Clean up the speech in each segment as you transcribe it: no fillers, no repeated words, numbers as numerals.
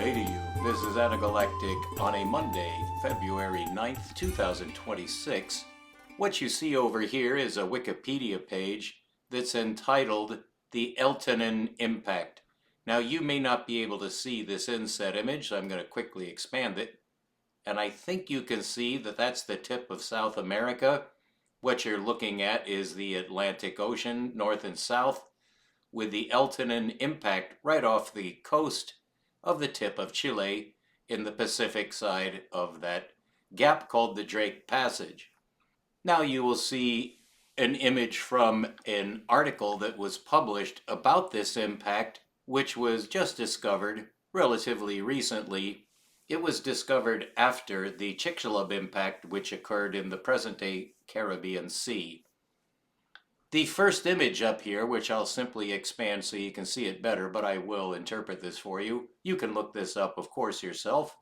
day to you. This is Anagalactic on a Monday, February 9th, 2026. What you see over here is a Wikipedia page that's entitled The Eltanin Impact. Now you may not be able to see this inset image, so I'm going to quickly expand it. And I think you can see that that's the tip of South America. What you're looking at is the Atlantic Ocean, north and south, with the Eltanin Impact right off the coast of the tip of Chile in the Pacific side of that gap called the Drake Passage. Now you will see an image from an article that was published about this impact, which was just discovered relatively recently. It was discovered after the Chicxulub impact, which occurred in the present-day Caribbean Sea. The first image up here, which I'll simply expand so you can see it better, but I will interpret this for you. You can look this up, of course, yourself.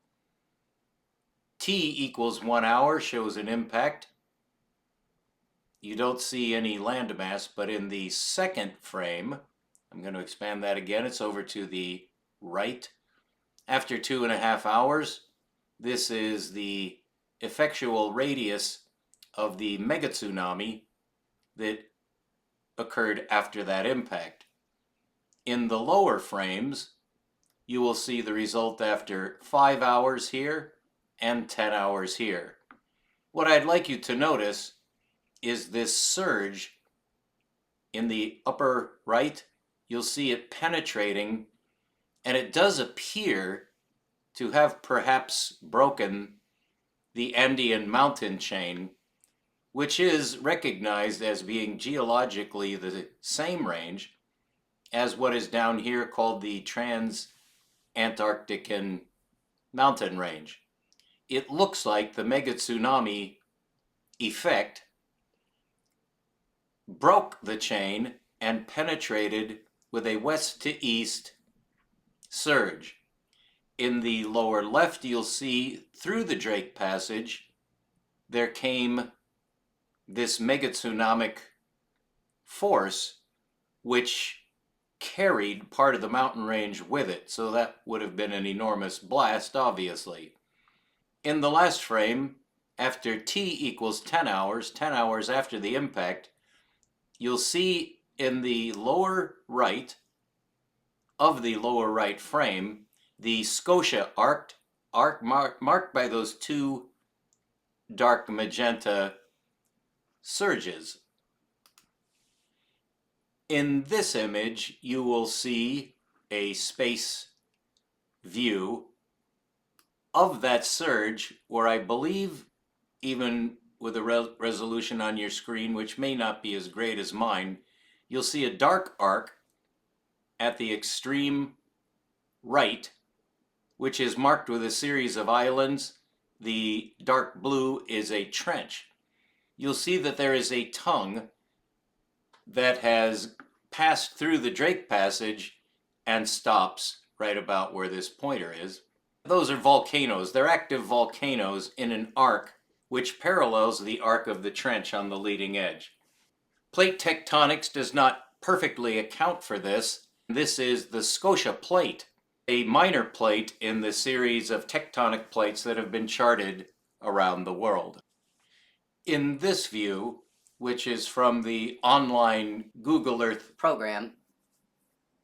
T equals 1 hour shows an impact. You don't see any landmass, but in the second frame, I'm going to expand that again. It's over to the right. After 2.5 hours, this is the effectual radius of the megatsunami that occurred after that impact. In the lower frames, you will see the result after 5 hours here and 10 hours here. What I'd like you to notice is this surge in the upper right. You'll see it penetrating, and it does appear to have perhaps broken the Andean mountain chain, which is recognized as being geologically the same range as what is down here called the Trans-Antarctican mountain range. It looks like the megatsunami effect broke the chain and penetrated with a west to east surge. In the lower left, you'll see through the Drake Passage, there came this megatsunamic force, which carried part of the mountain range with it. So that would have been an enormous blast, obviously. In the last frame, after T equals 10 hours after the impact, you'll see in the lower right of the lower right frame, the Scotia arc marked by those two dark magenta surges. In this image, you will see a space view of that surge where I believe, even with a resolution on your screen, which may not be as great as mine, you'll see a dark arc at the extreme right, which is marked with a series of islands. The dark blue is a trench. You'll see that there is a tongue that has passed through the Drake Passage and stops right about where this pointer is. Those are volcanoes. They're active volcanoes in an arc which parallels the arc of the trench on the leading edge. Plate tectonics does not perfectly account for this. This is the Scotia Plate, a minor plate in the series of tectonic plates that have been charted around the world. In this view, which is from the online Google Earth program,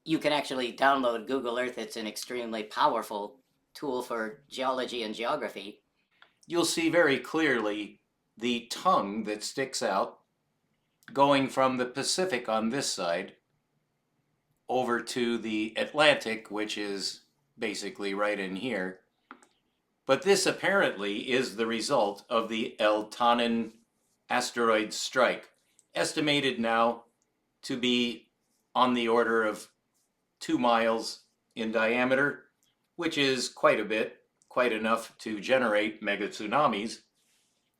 you can actually download Google Earth. It's an extremely powerful tool for geology and geography. You'll see very clearly the tongue that sticks out going from the Pacific on this side over to the Atlantic, which is basically right in here. But this apparently is the result of the Eltanin asteroid strike, estimated now to be on the order of 2 miles in diameter, which is quite a bit, quite enough to generate megatsunamis,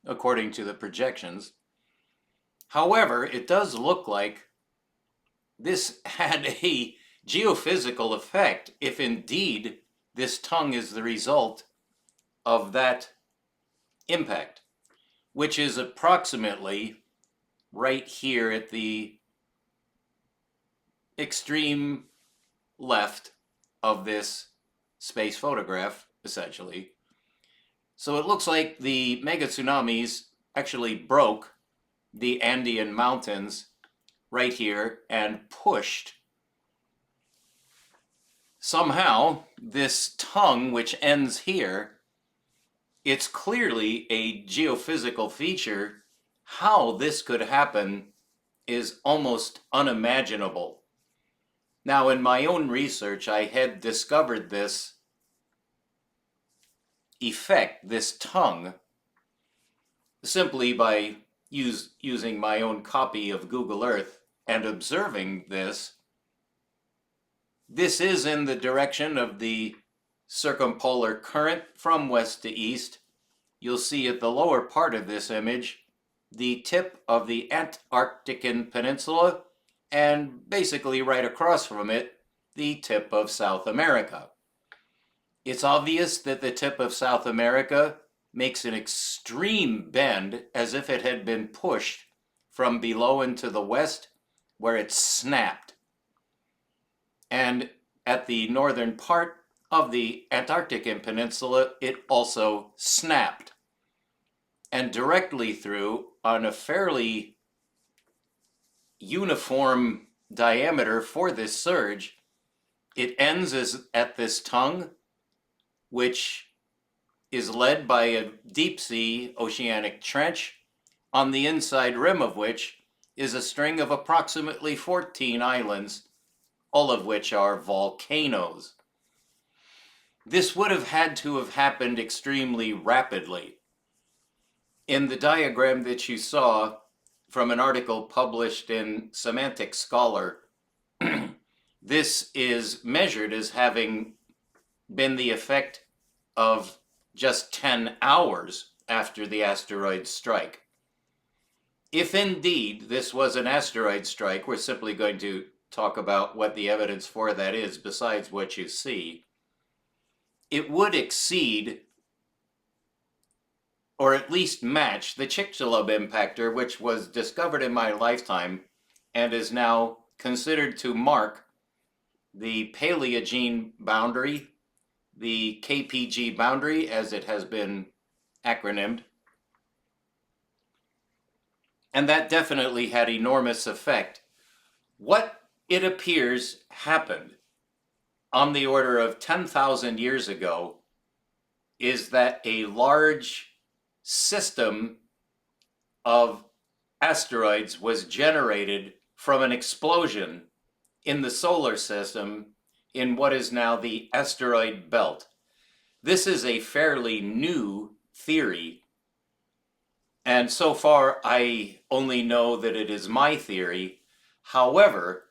according to the projections. However, it does look like this had a geophysical effect if indeed this tongue is the result of that impact, which is approximately right here at the extreme left of this space photograph, essentially. So it looks like the megatsunamis actually broke the Andean mountains right here and pushed. Somehow, this tongue, which ends here, it's clearly a geophysical feature. How this could happen is almost unimaginable. Now, in my own research, I had discovered this effect, this tongue, simply by using my own copy of Google Earth and observing this. This is in the direction of the circumpolar current from west to east. You'll see at the lower part of this image the tip of the Antarctic Peninsula, and basically right across from it, the tip of South America. It's obvious that the tip of South America makes an extreme bend as if it had been pushed from below into the west, where it snapped. And at the northern part of the Antarctic Peninsula, it also snapped. And directly through, on a fairly uniform diameter for this surge, it ends at this tongue, which is led by a deep sea oceanic trench, on the inside rim of which is a string of approximately 14 islands, all of which are volcanoes. This would have had to have happened extremely rapidly. In the diagram that you saw from an article published in Semantic Scholar, this is measured as having been the effect of just 10 hours after the asteroid strike. If indeed this was an asteroid strike, we're simply going to talk about what the evidence for that is besides what you see. It would exceed, or at least match, the Chicxulub impactor, which was discovered in my lifetime and is now considered to mark the Paleogene boundary, the KPG boundary as it has been acronymed. And that definitely had enormous effect. What it appears happened on the order of 10,000 years ago is that a large system of asteroids was generated from an explosion in the solar system in what is now the asteroid belt. This is a fairly new theory, and so far I only know that it is my theory. However,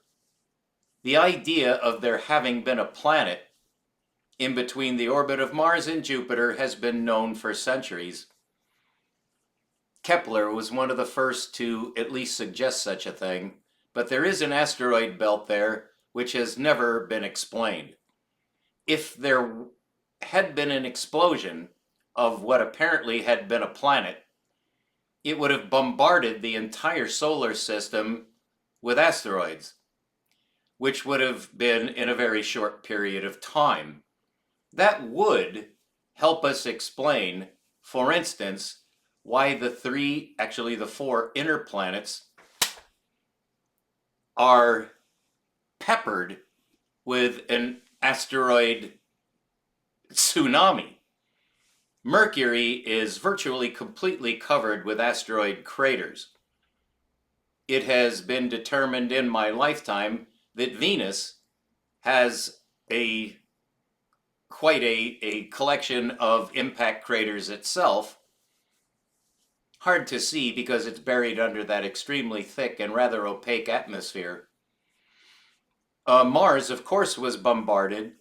the idea of there having been a planet in between the orbit of Mars and Jupiter has been known for centuries. Kepler was one of the first to at least suggest such a thing, but there is an asteroid belt there which has never been explained. If there had been an explosion of what apparently had been a planet, it would have bombarded the entire solar system with asteroids, which would have been in a very short period of time. That would help us explain, for instance, why the four inner planets are peppered with an asteroid tsunami. Mercury is virtually completely covered with asteroid craters. It has been determined in my lifetime that Venus has quite a collection of impact craters itself. Hard to see because it's buried under that extremely thick and rather opaque atmosphere. Mars, of course, was bombarded.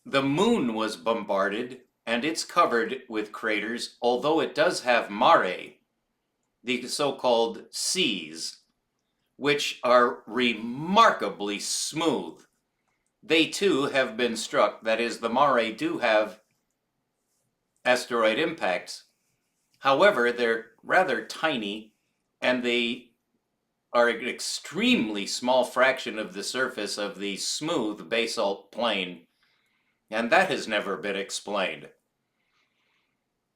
The moon was bombarded, and it's covered with craters, although it does have mare, the so-called seas, which are remarkably smooth. They too have been struck. That is, the mare do have asteroid impacts. However, they're rather tiny, and they are an extremely small fraction of the surface of the smooth basalt plain and that has never been explained.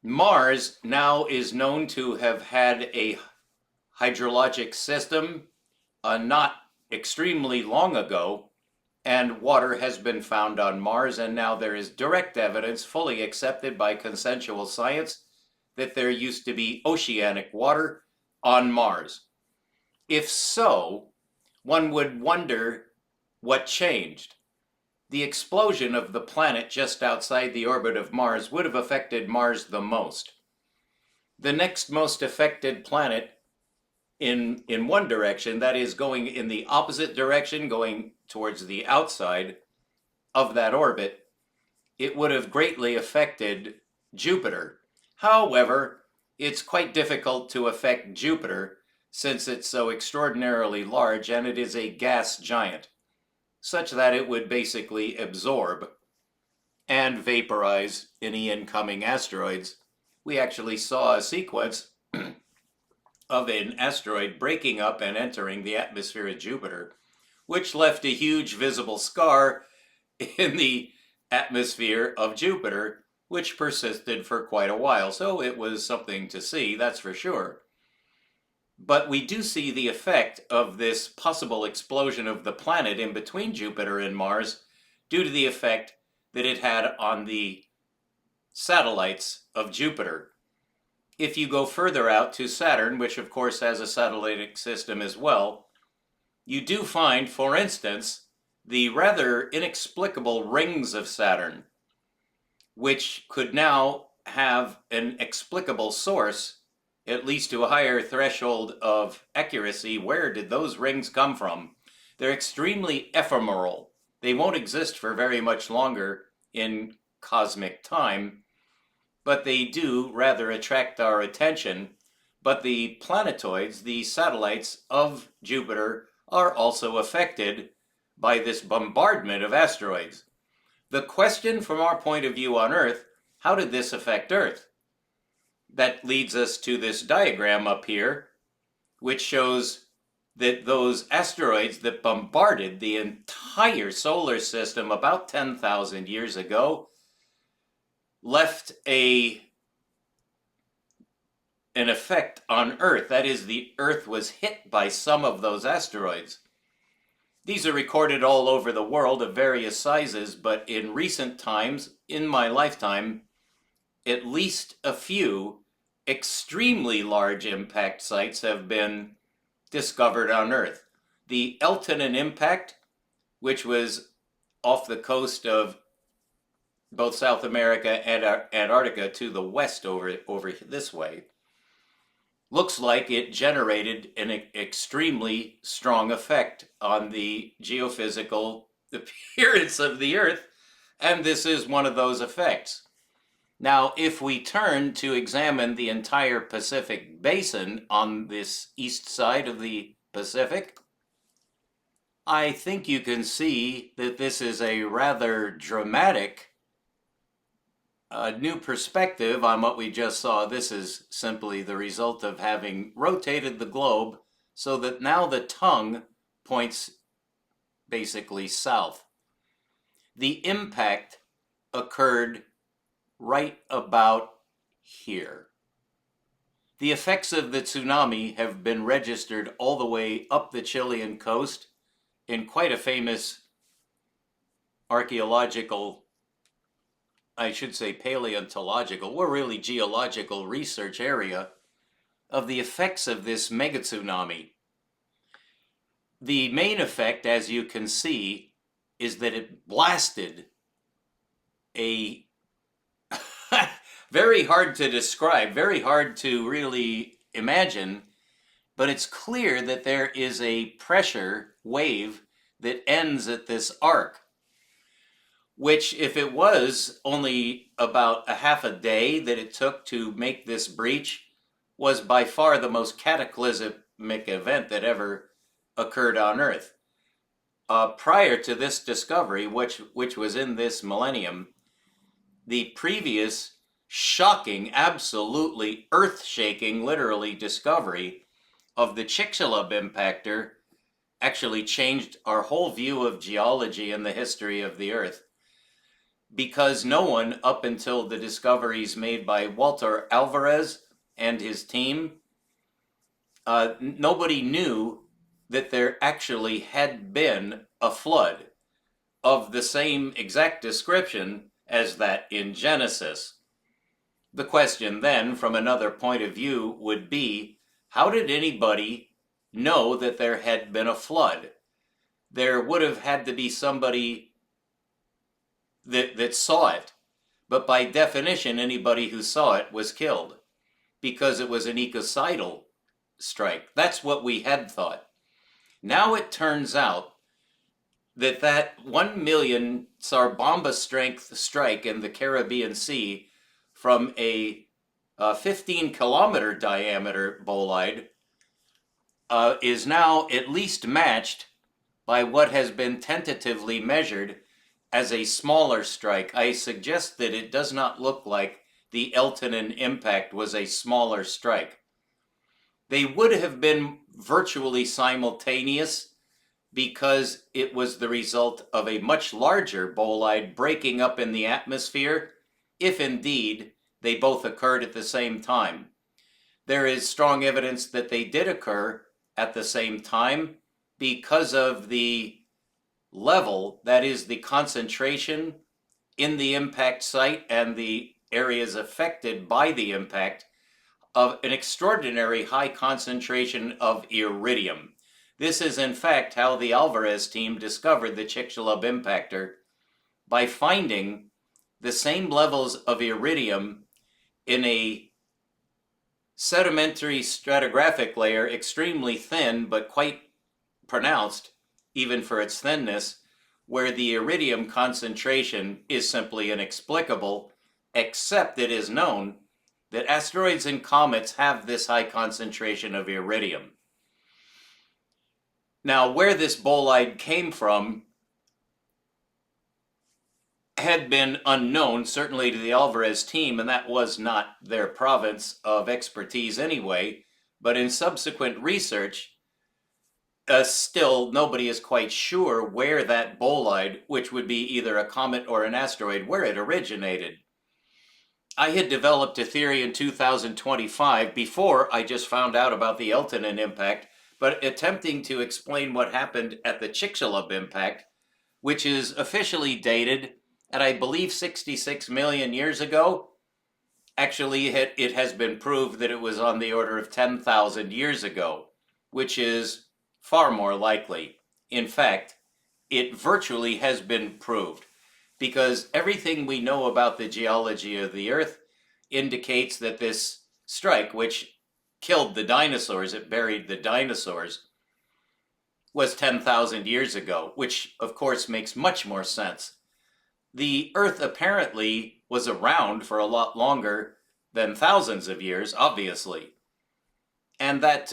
Mars now is known to have had a hydrologic system not extremely long ago, and water has been found on Mars, and now there is direct evidence, fully accepted by consensual science, that there used to be oceanic water on Mars. If so, one would wonder what changed. The explosion of the planet just outside the orbit of Mars would have affected Mars the most. The next most affected planet in one direction, that is going in the opposite direction, going towards the outside of that orbit, it would have greatly affected Jupiter. However, it's quite difficult to affect Jupiter since it's so extraordinarily large and it is a gas giant, such that it would basically absorb and vaporize any incoming asteroids. We actually saw a sequence of an asteroid breaking up and entering the atmosphere of Jupiter, which left a huge visible scar in the atmosphere of Jupiter, which persisted for quite a while. So it was something to see, that's for sure. But we do see the effect of this possible explosion of the planet in between Jupiter and Mars due to the effect that it had on the satellites of Jupiter. If you go further out to Saturn, which of course has a satellitic system as well, you do find, for instance, the rather inexplicable rings of Saturn, which could now have an explicable source, at least to a higher threshold of accuracy. Where did those rings come from? They're extremely ephemeral. They won't exist for very much longer in cosmic time, but they do rather attract our attention. But the planetoids, the satellites of Jupiter, are also affected by this bombardment of asteroids. The question from our point of view on Earth, how did this affect Earth? That leads us to this diagram up here, which shows that those asteroids that bombarded the entire solar system about 10,000 years ago left an effect on Earth. That is, the Earth was hit by some of those asteroids. These are recorded all over the world of various sizes, but in recent times, in my lifetime, at least a few extremely large impact sites have been discovered on Earth. The Eltanin Impact, which was off the coast of both South America and Antarctica to the west over this way, looks like it generated an extremely strong effect on the geophysical appearance of the Earth, and this is one of those effects. Now, if we turn to examine the entire Pacific Basin on this east side of the Pacific, I think you can see that this is a rather dramatic new perspective on what we just saw. This is simply the result of having rotated the globe so that now the tongue points basically south. The impact occurred right about here. The effects of the tsunami have been registered all the way up the Chilean coast in quite a famous archaeological, I should say paleontological, or really geological research area of the effects of this megatsunami. The main effect, as you can see, is that it blasted a very hard to describe, very hard to really imagine, but it's clear that there is a pressure wave that ends at this arc, which, if it was only about a half a day that it took to make this breach, was by far the most cataclysmic event that ever occurred on Earth. Prior to this discovery, which was in this millennium, the previous shocking, absolutely earth-shaking, literally, discovery of the Chicxulub impactor actually changed our whole view of geology and the history of the Earth. because no one, up until the discoveries made by Walter Alvarez and his team, nobody knew that there actually had been a flood of the same exact description as that in Genesis. The question then, from another point of view, would be, how did anybody know that there had been a flood? There would have had to be somebody that saw it, but by definition, anybody who saw it was killed because it was an ecocidal strike. That's what we had thought. Now it turns out that 1 million SAR bomba strength strike in the Caribbean Sea from a 15-kilometer diameter bolide is now at least matched by what has been tentatively measured as a smaller strike. I suggest that it does not look like the Eltanin Impact was a smaller strike. They would have been virtually simultaneous because it was the result of a much larger bolide breaking up in the atmosphere, if indeed they both occurred at the same time. There is strong evidence that they did occur at the same time because of the level, that is the concentration in the impact site and the areas affected by the impact, of an extraordinary high concentration of iridium. This is in fact how the Alvarez team discovered the Chicxulub impactor, by finding the same levels of iridium in a sedimentary stratigraphic layer, extremely thin but quite pronounced even for its thinness, where the iridium concentration is simply inexplicable, except it is known that asteroids and comets have this high concentration of iridium. Now, where this bolide came from had been unknown, certainly to the Alvarez team, and that was not their province of expertise anyway. But in subsequent research, still nobody is quite sure where that bolide, which would be either a comet or an asteroid, where it originated. I had developed a theory in 2025, before I just found out about the Eltanin Impact, but attempting to explain what happened at the Chicxulub Impact, which is officially dated at, I believe, 66 million years ago. Actually, it has been proved that it was on the order of 10,000 years ago, which is far more likely. In fact, it virtually has been proved, because everything we know about the geology of the Earth indicates that this strike, which killed the dinosaurs, it buried the dinosaurs, was 10,000 years ago, which of course makes much more sense. The Earth apparently was around for a lot longer than thousands of years, obviously. And that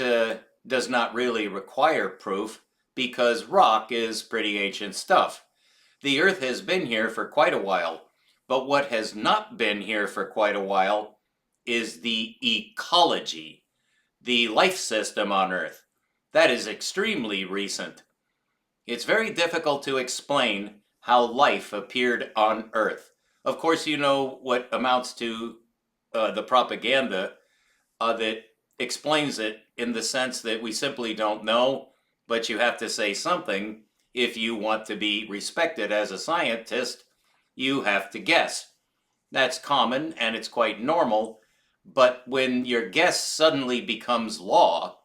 does not really require proof, because rock is pretty ancient stuff. The Earth has been here for quite a while, but what has not been here for quite a while is the ecology, the life system on Earth. That is extremely recent. It's very difficult to explain how life appeared on Earth. Of course, you know what amounts to the propaganda that explains it, in the sense that we simply don't know, but you have to say something. If you want to be respected as a scientist, you have to guess. That's common and it's quite normal, but when your guess suddenly becomes law,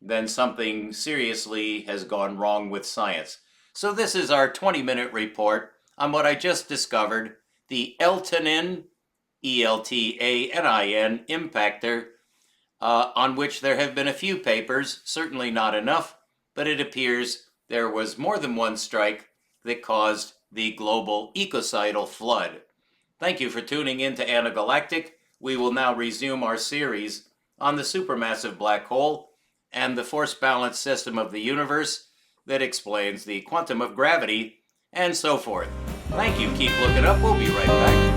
then something seriously has gone wrong with science. So this is our 20-minute report on what I just discovered, the Eltanin, Eltanin impactor, on which there have been a few papers, certainly not enough, but it appears there was more than one strike that caused the global ecocidal flood. Thank you for tuning in to Anagalactic. We will now resume our series on the supermassive black hole and the force balance system of the universe that explains the quantum of gravity and so forth. Thank you. Keep looking up. We'll be right back.